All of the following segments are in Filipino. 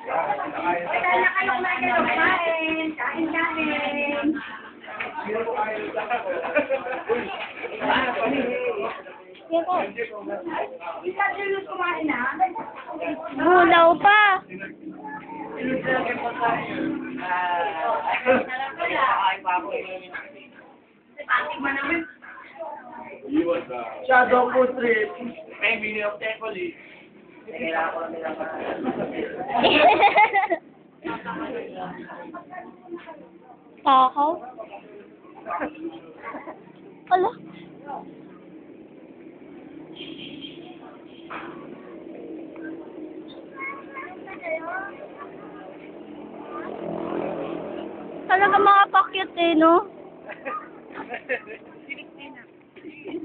Kaya kayong kain. Kain. Gulaw pa. Shadow food trip. May mini of Tecoli. Kailangan ko nila Takaw. Ala. Talaga mga pakyut eh, no?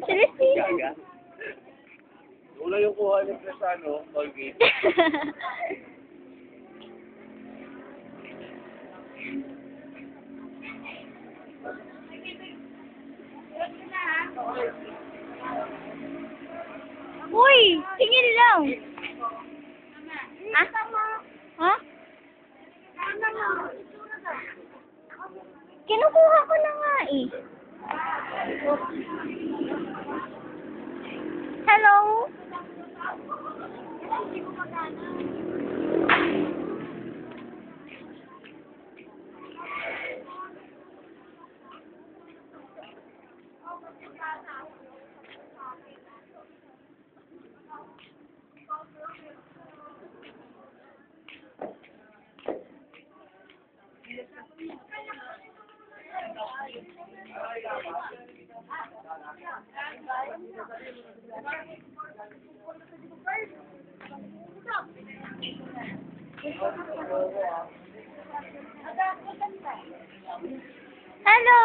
Celestina. Wala yung kuha ni Presano, Colgate. Uy, tingin lang. Ha? Ha? Kinukuha ko na nga eh. Hello? Hello?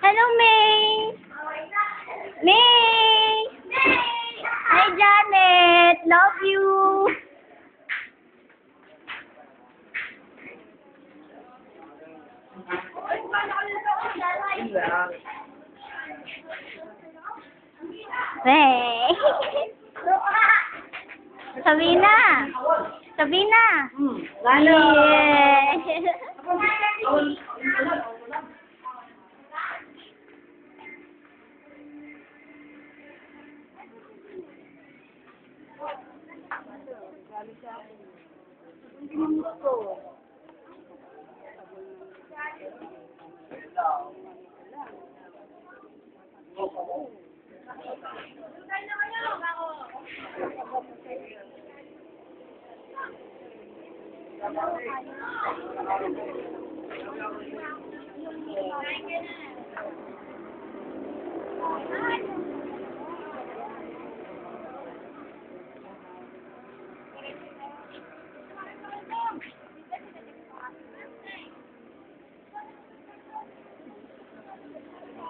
Hello, May. May. Hi, Janet. Love you. Hey. Sabina. Sabina. Lalo. Yeah.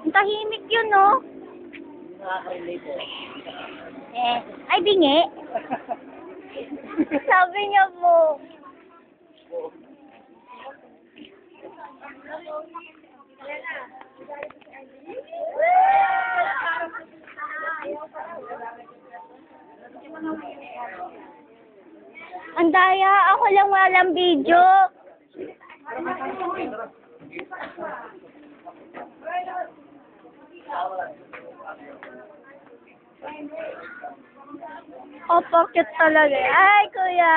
Ang tahimik yun, no? Eh, ay, bingi. Sabi niya po. Ang daya, ako lang walang video. Oh, pocket talaga. Ay, kuya.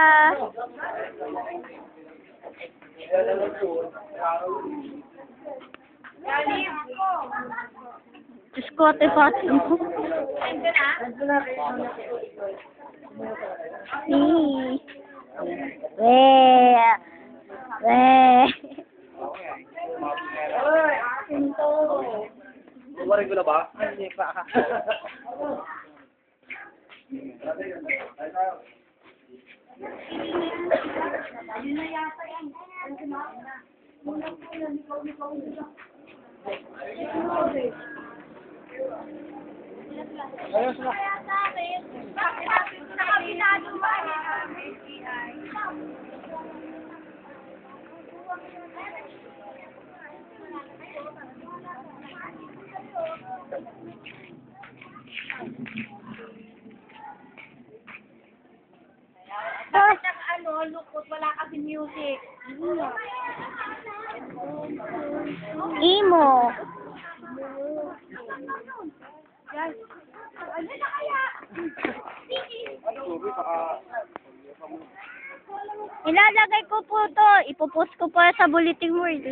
Diyos ko, ate-pati mo. Weh. Weh. Oy, akin to. Tuwarin ko na ba? Hindi pa. Ayun na yata yan. Muna po yan. Ikaw nila. Ayos na. Kaya sa akin, bakit natin sa kabinado ba niya? malungkot, wala kasi music. Emo. Guys, ano na kaya? Ilalagay ko po to. Ipopost ko po sa bulletin board.